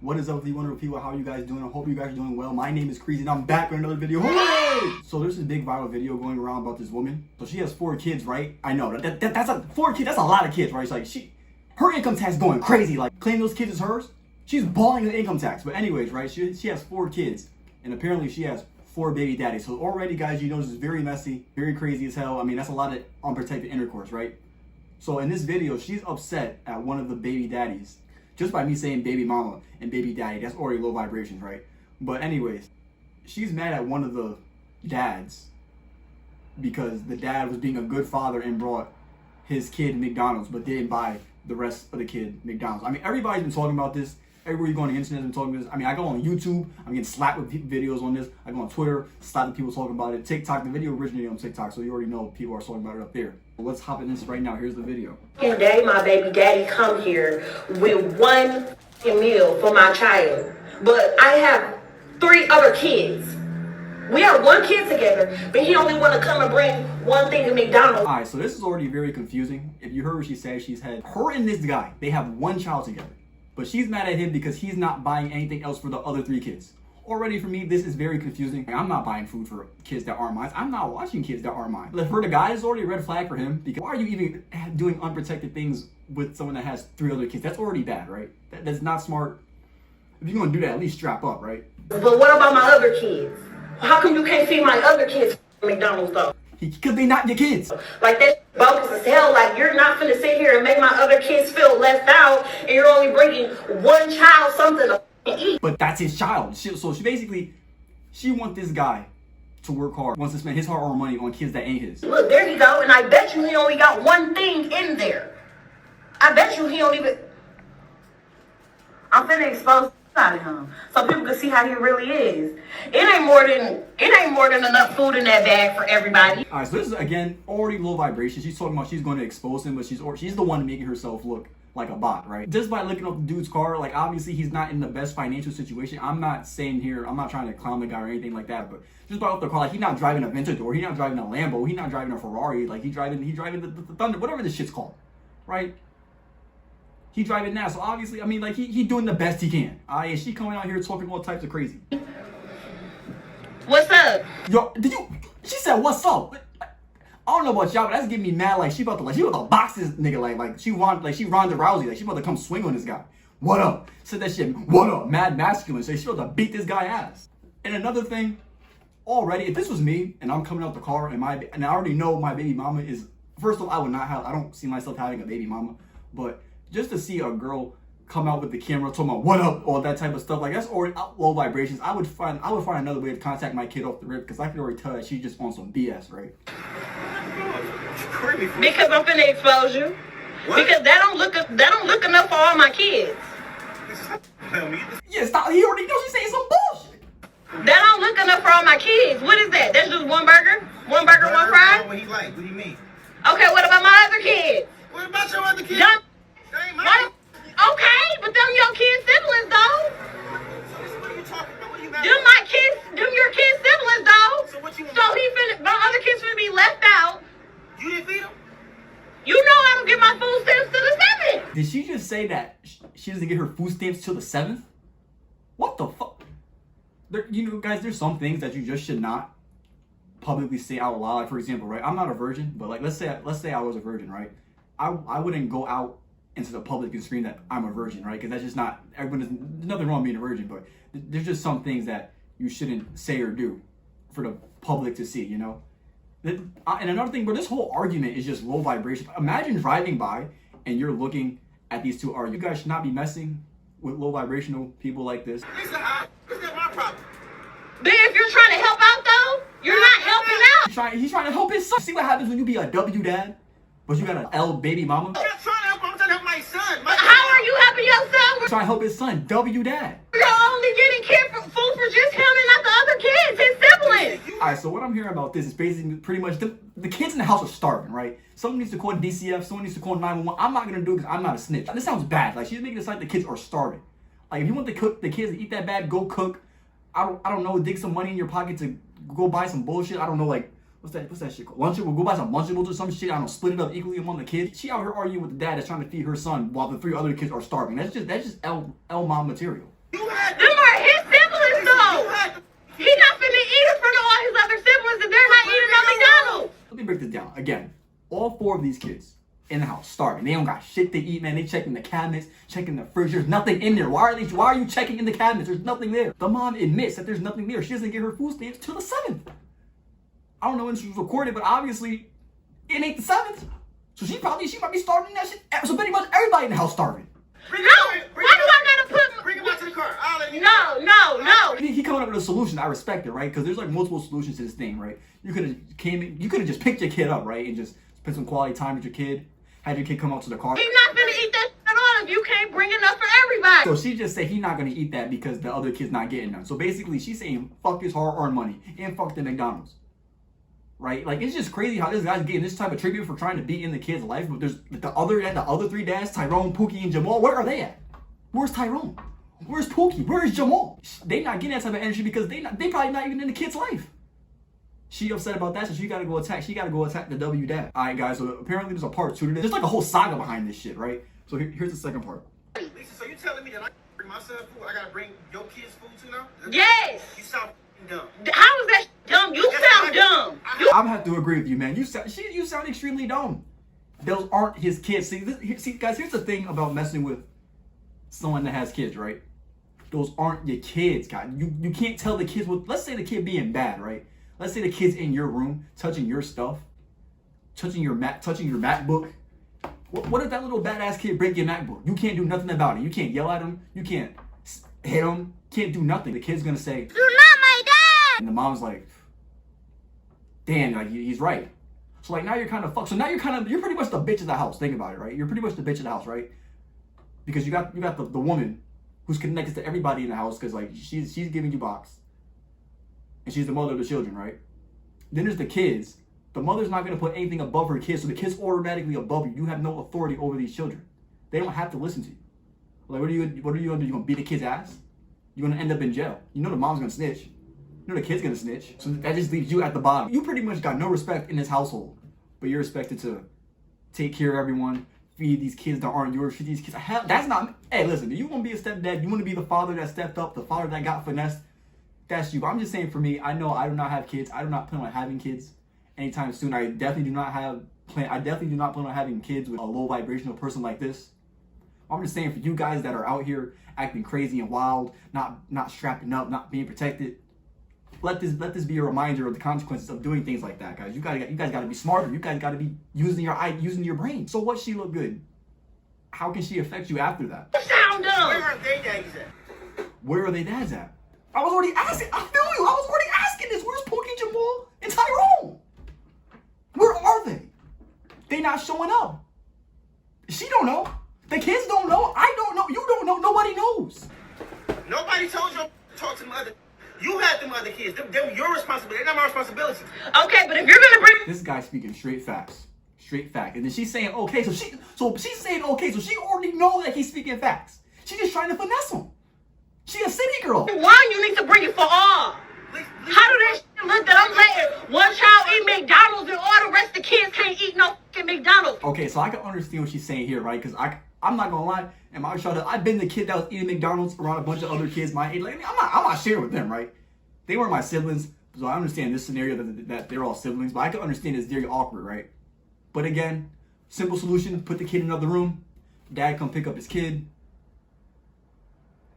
What is up with you wonderful people? How are you guys doing? I hope you guys are doing well. My name is Kreezy and I'm back with another video. Hooray! So there's this big viral video going around about this woman. So she has 4 kids, right? I know that's 4 kids. That's a lot of kids, right? It's like her income tax going crazy. Like claiming those kids is hers. She's balling the income tax. But anyways, right? She has 4 kids, and apparently she has 4 baby daddies. So already, guys, you know this is very messy, very crazy as hell. I mean, that's a lot of unprotected intercourse, right? So in this video, she's upset at one of the baby daddies. Just by me saying baby mama and baby daddy, that's already low vibrations, right? But anyways, she's mad at one of the dads because the dad was being a good father and brought his kid McDonald's, but didn't buy the rest of the kid McDonald's. I mean, everybody's been talking about this. Everywhere you go on the internet and talking about this. I mean, I go on YouTube, I'm getting slapped with videos on this. I go on Twitter, slapped with people talking about it. TikTok, the video originated on TikTok, so you already know people are talking about it up there. Well, let's hop in this right now. Here's the video. Today, my baby daddy come here with 1 meal for my child, but I have 3 other kids. We have 1 kid together, but he only want to come and bring 1 thing to McDonald's. All right, so this is already very confusing. If you heard what she said, she's had her and this guy, they have 1 child together. But she's mad at him because he's not buying anything else for the other 3 kids. Already for me, this is very confusing. I'm not buying food for kids that aren't mine. I'm not watching kids that aren't mine. For the guy, it's already a red flag for him because why are you even doing unprotected things with someone that has 3 other kids? That's already bad, right? That's not smart. If you're gonna do that, at least strap up, right? But what about my other kids? How come you can't feed my other kids McDonald's though? Because they not your kids. Like that bogus as hell. Like you're not finna sit here and make my other kids feel left out, and you're only bringing 1 child something to eat. But that's his child. So she wants this guy to work hard, wants to spend his hard-earned money on kids that ain't his. Look, there you go, and I bet you he only got 1 thing in there. I bet you he don't even. I'm finna expose out of him so people can see how he really is. It ain't more than enough food in that bag for everybody. All right, so this is again already low vibration. She's talking about she's going to expose him, but she's the one making herself look like a bot, right? Just by looking up the dude's car, like obviously he's not in the best financial situation. I'm not saying here, I'm not trying to clown the guy or anything like that, but just by up the car, like he's not driving a Aventador, he's not driving a Lambo, he's not driving a Ferrari, like he's driving the Thunder, whatever this shit's called, right? He driving that, so obviously, I mean, like he doing the best he can. And she coming out here talking all types of crazy. What's up? Yo, she said what's up? I don't know about y'all, but that's getting me mad. Like she about to box this nigga. Like she Ronda Rousey. Like she about to come swing on this guy. What up? Said that shit. What up? Mad masculine. So she about to beat this guy ass. And another thing, already, if this was me and I'm coming out the car and I already know my baby mama is. First of all, I don't see myself having a baby mama, but just to see a girl come out with the camera talking about what up, all that type of stuff, like that's already low vibrations. I would find another way to contact my kid off the rip because I could already tell that she's just on some BS, right? Because I'm finna expose you. What? Because that don't look enough for all my kids. Yeah, stop. He already knows she's saying some bullshit. That don't look enough for all my kids. What is that? That's just 1 burger? 1 burger, 1 fry? What he like? What do you mean? Okay, what about my other kids? What about your other kids? Okay, but them your kids' siblings, though. What are you talking about? What are you mad Them my kids, them your kids' siblings, though. So what you want? So my other kids finna be left out. You didn't feed them? You know I don't get my food stamps to the 7th. Did she just say that she doesn't get her food stamps till the 7th? What the fuck? You know, guys, there's some things that you just should not publicly say out loud. Like, for example, right? I'm not a virgin, but like let's say I was a virgin, right? I wouldn't go out into the public and scream that I'm a virgin, right? Because that's just not, there's nothing wrong with being a virgin, but there's just some things that you shouldn't say or do for the public to see, you know? And another thing, but this whole argument is just low vibration. Imagine driving by and you're looking at these 2 arguments. You guys should not be messing with low vibrational people like this. It's not my problem. But if you're trying to help out, though, you're not helping out. He's trying to help his son. See what happens when you be a W dad, but you got an L baby mama? I'm not trying to help him. I'm trying to help my son. How are you helping your son? Trying to help his son, W dad. You're only getting food for just him and not the other kids, his siblings. All right, so what I'm hearing about this is basically pretty much the kids in the house are starving, right? Someone needs to call DCF, someone needs to call 911. I'm not going to do it because I'm not a snitch. This sounds bad. Like, she's making it sound like the kids are starving. Like, if you want the kids to eat that bad, go cook. I don't know, dig some money in your pocket to go buy some bullshit. I don't know, like, what's that shit called? Lunchables? Go buy some Lunchables or some shit. I don't know, split it up equally among the kids. She out here arguing with the dad that's trying to feed her son while the 3 other kids are starving. That's just L mom material. You breakfast and they're not eating on McDonald's. Let me break this down. Again, all 4 of these kids in the house starving. They don't got shit to eat, man. They checking the cabinets, checking the fridge. There's nothing in there. Why are you checking in the cabinets? There's nothing there. The mom admits that there's nothing there. She doesn't get her food stamps till the 7th. I don't know when this was recorded, but obviously it ain't the 7th. So she might be starving that shit. So pretty much everybody in the house starving. No, why do I gotta put? Bring him out to the car. I'll let you. No. He coming up with a solution. I respect it, right? Because there's like multiple solutions to this thing, right? You could have just picked your kid up, right, and just spent some quality time with your kid. Had your kid come out to the car. He's not gonna eat that at all if you can't bring enough for everybody. So she just said he's not gonna eat that because the other kid's not getting none. So basically, she's saying fuck his hard-earned money and fuck the McDonald's, right? Like it's just crazy how this guy's getting this type of tribute for trying to be in the kid's life. But there's the other 3 dads, Tyrone, Pookie, and Jamal. Where are they at? Where's Tyrone? Where's Pookie? Where's Jamal? They not getting that type of energy because they probably not even in the kid's life. She upset about that, so she gotta go attack. She gotta go attack the W dad. All right, guys. So apparently there's a part 2 to this. There's like a whole saga behind this shit, right? So here's the second part. Lisa, so you telling me that I bring my son food? I gotta bring your kids food too now? Yes. You sound dumb. How is that dumb? You sound dumb. I'm gonna have to agree with you, man. You sound extremely dumb. Those aren't his kids. See, guys. Here's the thing about messing with someone that has kids, right? Those aren't your kids, guys. You can't tell the kids what. Let's say the kid being bad, right? Let's say the kid's in your room, touching your stuff, touching your MacBook. What if that little badass kid break your MacBook? You can't do nothing about it. You can't yell at him. You can't hit him. Can't do nothing. The kid's gonna say, "You're not my dad," and the mom's like, "Damn, like he's right." So like now you're kind of fucked. So now you're pretty much the bitch of the house. Think about it, right? You're pretty much the bitch of the house, right? Because you got the woman who's connected to everybody in the house because like she's giving you box. And she's the mother of the children, right? Then there's the kids. The mother's not going to put anything above her kids, so the kid's automatically above you. You have no authority over these children. They don't have to listen to you. Like, what are you going to do? You're going to beat the kid's ass? You're going to end up in jail. You know the mom's going to snitch. You know the kid's going to snitch. So that just leaves you at the bottom. You pretty much got no respect in this household, but you're expected to take care of everyone, feed these kids that aren't yours, feed these kids. That's not... Hey, listen, do you want to be a stepdad? You want to be the father that stepped up, the father that got finessed? That's you. But I'm just saying for me, I know I do not have kids. I do not plan on having kids anytime soon. I definitely do not plan on having kids with a low vibrational person like this. I'm just saying for you guys that are out here acting crazy and wild, not strapping up, not being protected, let this be a reminder of the consequences of doing things like that, guys. You guys got to be smarter. You guys got to be using your brain. So what? She look good. How can she affect you after that? You sound dumb. Where are they daddies at? Where are they dads at? I was already asking. I feel you. I was already asking this. Where's Pookie, Jamal, and Tyrone? Where are they? They not showing up. She don't know. The kids don't know. I don't know. You don't know. Nobody knows. Nobody told you to talk to them other. You had them other kids. They're your responsibility. They're not my responsibility. Okay, but if you're gonna bring This guy's speaking straight facts. Straight fact. And then she's saying okay. So she's saying okay. So she already know that he's speaking facts. She's just trying to finesse him. She a city girl. why you need to bring it for all? How do that shit look that I'm letting one child eat McDonald's and all the rest of the kids can't eat no fucking McDonald's? Okay, so I can understand what she's saying here, right? Because I'm not gonna lie, and my child, I've been the kid that was eating McDonald's around a bunch of other kids my age. Like, I'm not sharing with them, right? They weren't my siblings, so I understand this scenario that they're all siblings, but I can understand it's very awkward, right? But again, simple solution: put the kid in another room. Dad come pick up his kid.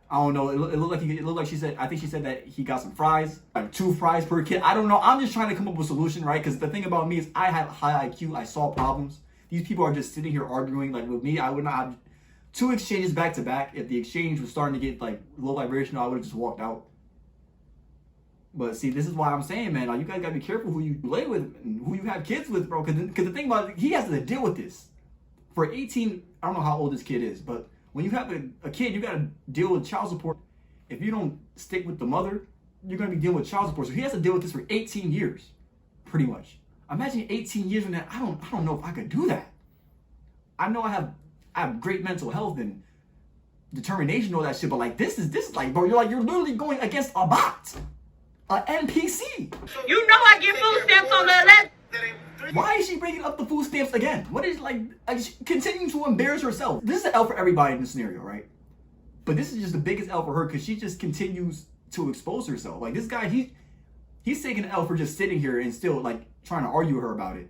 I don't know. It looked like she said. I think she said that he got some fries, like 2 fries per kid. I don't know. I'm just trying to come up with a solution, right? Because the thing about me is I have high IQ. I solve problems. These people are just sitting here arguing. Like with me, I would not have 2 exchanges back to back. If the exchange was starting to get like low vibrational, I would have just walked out. But see, this is why I'm saying, man, like, you guys gotta be careful who you lay with and who you have kids with, bro. Because the thing about it, he has to deal with this. For 18, I don't know how old this kid is, but when you have a kid, you gotta deal with child support. If you don't stick with the mother, you're gonna be dealing with child support. So he has to deal with this for 18 years, pretty much. Imagine 18 years from that. I don't know if I could do that. I know I have great mental health and determination, all that shit, but like this is like, bro, you're literally going against a bot, a NPC. You know I get food stamps on the 11th. Why is she bringing up the food stamps again? What is like she continuing to embarrass herself? This is an L for everybody in this scenario, right? But this is just the biggest L for her because she just continues to expose herself. Like this guy, He's taking an L for just sitting here and still like trying to argue with her about it.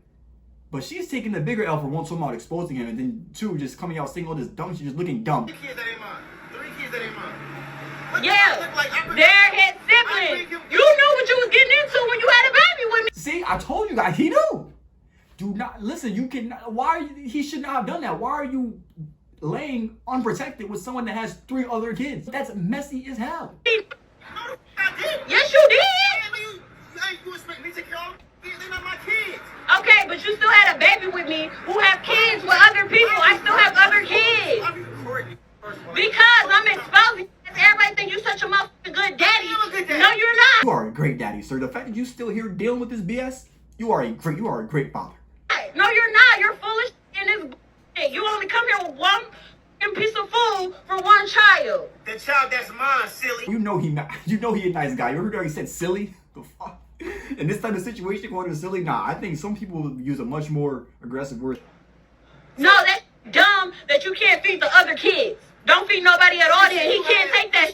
But she's taking the bigger L for one, talking about exposing him, and then two, just coming out saying all this dumb shit, just looking dumb. 3 kids that ain't mine. 3 kids that ain't mine. What Yeah, they're his siblings. You knew what you was getting into when you had a baby with me. See, I told you guys, he knew. Do not listen. You can. Why he should not have done that? Why are you laying unprotected with someone that has 3 other kids? That's messy as hell. I did. Yes, you did. You expect me to take care of them? They're not my kids. Okay, but you still had a baby with me who have kids with other people. I still have other kids. Why are you recording me, first of all? Because I'm exposing. Everybody think you such a motherfucking good daddy. I'm a good daddy. No, you're not. You are a great daddy, sir. The fact that you still here dealing with this BS, you are a great father. No, you're not. You're full of shit in this shit. You only come here with one piece of food for one child. The child that's mine, silly. You know he a nice guy. You heard how he said silly? The fuck? In this type of situation, going to silly? Nah, I think some people would use a much more aggressive word. No, that's dumb that you can't feed the other kids. Don't feed nobody at all. Then he can't take that.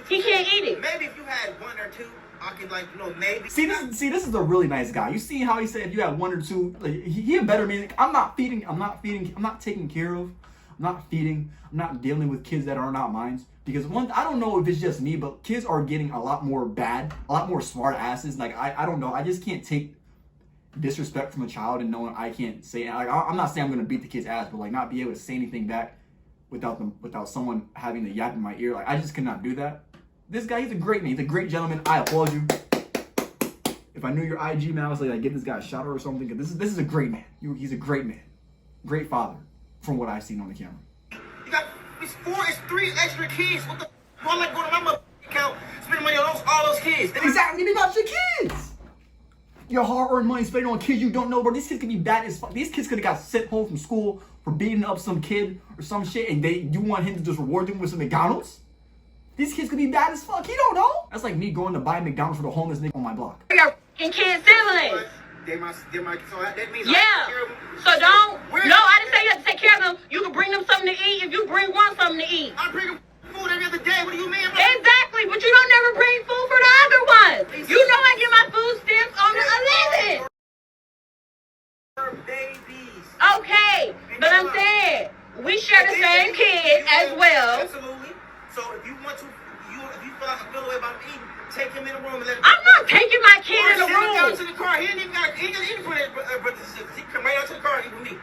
He can't eat it. Maybe if you had 1 or 2, I could maybe. See, this is a really nice guy. You see how he said if you had 1 or 2, like, he a better man. I'm not taking care of. I'm not dealing with kids that are not mine. Because I don't know if it's just me, but kids are getting a lot more smart asses. Like, I don't know. I just can't take disrespect from a child and knowing I can't say, like, I'm not saying I'm going to beat the kid's ass, but like not be able to say anything back without someone having the yap in my ear. Like, I just cannot do that. This guy, he's a great man. He's a great gentleman. I applaud you. If I knew your IG, man, I was like, give this guy a shout out or something. Because this is a great man. He's a great man. Great father, from what I've seen on the camera. You got it's 3 extra kids. What the? I'm like going to my mother account, spending money on all those kids. Exactly, about your kids. Your hard-earned money spent on kids you don't know, bro. These kids could be bad as fuck. These kids could have got sent home from school for beating up some kid or some shit, and you want him to just reward them with some McDonald's? These kids could be bad as fuck. He don't know. That's like me going to buy McDonald's for the homeless nigga on my block. Your fucking kid siblings. They're my, so that means Yeah. I take care of them. So don't. Where- No, I didn't say you have to take care of them. You can bring them something to eat if you one something to eat. I bring them food every other day. What do you mean? Exactly, but you don't never bring food for the other ones. You know I get my food stamps on the 11th. Babies. Okay, but I'm saying we share the same kid as well. Absolutely. So if you want to, if you feel away about eating, take him in the room and let him. I'm not taking my kid in the Send him down room. to the car. He ain't even got to eat for that, but he come right out to the car and eat with me.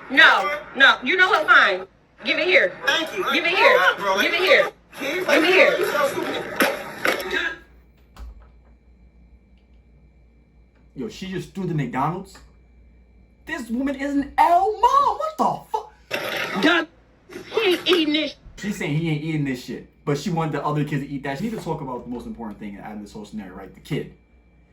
No, you know what? Fine. Give it here. Thank you. Give it here. Give it here. Kids, Give it here. You so stupid. Yo, she just threw the McDonald's? This woman is an L mom. What the fuck? Done. He ain't eating this. She's saying he ain't eating this shit, but she wanted the other kids to eat that. She need to talk about the most important thing out of this whole scenario, right? The kid.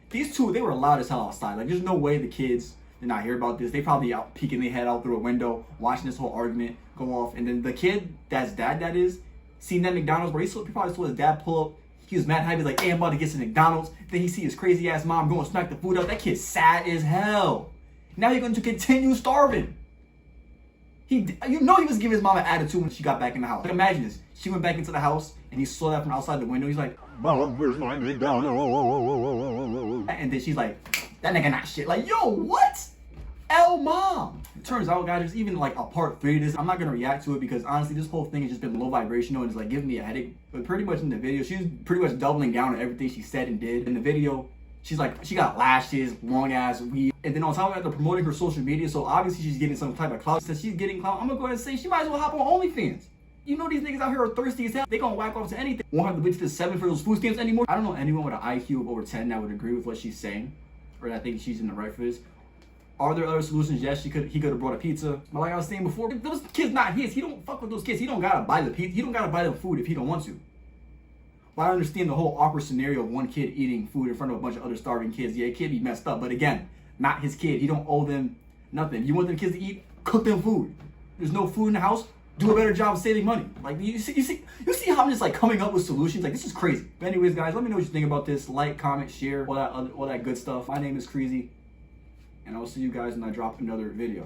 These two, they were loud as hell outside. Like, there's no way the kids did not hear about this. They probably out peeking their head out through a window, watching this whole argument go off. And then the kid, that's dad, that is, seen that McDonald's where he probably saw his dad pull up. He was mad happy, like, hey, I'm about to get some McDonald's. Then he see his crazy ass mom going to smack the food up. That kid's sad as hell. Now you're going to continue starving. You know he was giving his mom an attitude when she got back in the house. Like, imagine this. She went back into the house and he saw that from outside the window. He's like, Mom, where's my McDonald's? And then she's like, that nigga not shit. Like, yo, what? L mom. It turns out, guys, there's even like a part 3 to this. I'm not gonna react to it because honestly, this whole thing has just been low vibrational and it's like giving me a headache. But pretty much in the video, she's pretty much doubling down on everything she said and did. In the video, she's like, she got lashes, long ass weave. And then on top of that, they're promoting her social media. So obviously she's getting some type of clout. Since she's getting clout, I'm gonna go ahead and say she might as well hop on OnlyFans. You know these niggas out here are thirsty as hell. They gonna whack off to anything. Won't have to wait to the 7 for those food stamps anymore. I don't know anyone with an IQ of over 10 that would agree with what she's saying. Or I think she's in the right for this. Are there other solutions? Yes, he could have brought a pizza. But like I was saying before, those kids not his. He don't fuck with those kids. He don't gotta buy the pizza. He don't gotta buy them food if he don't want to. But I understand the whole awkward scenario of one kid eating food in front of a bunch of other starving kids. Yeah, it can't be messed up. But again, not his kid. He don't owe them nothing. You want them kids to eat? Cook them food. There's no food in the house. Do a better job of saving money. Like you see how I'm just like coming up with solutions. Like this is crazy. But anyways, guys, let me know what you think about this. Like, comment, share, all that good stuff. My name is Kreezy, and I will see you guys when I drop another video.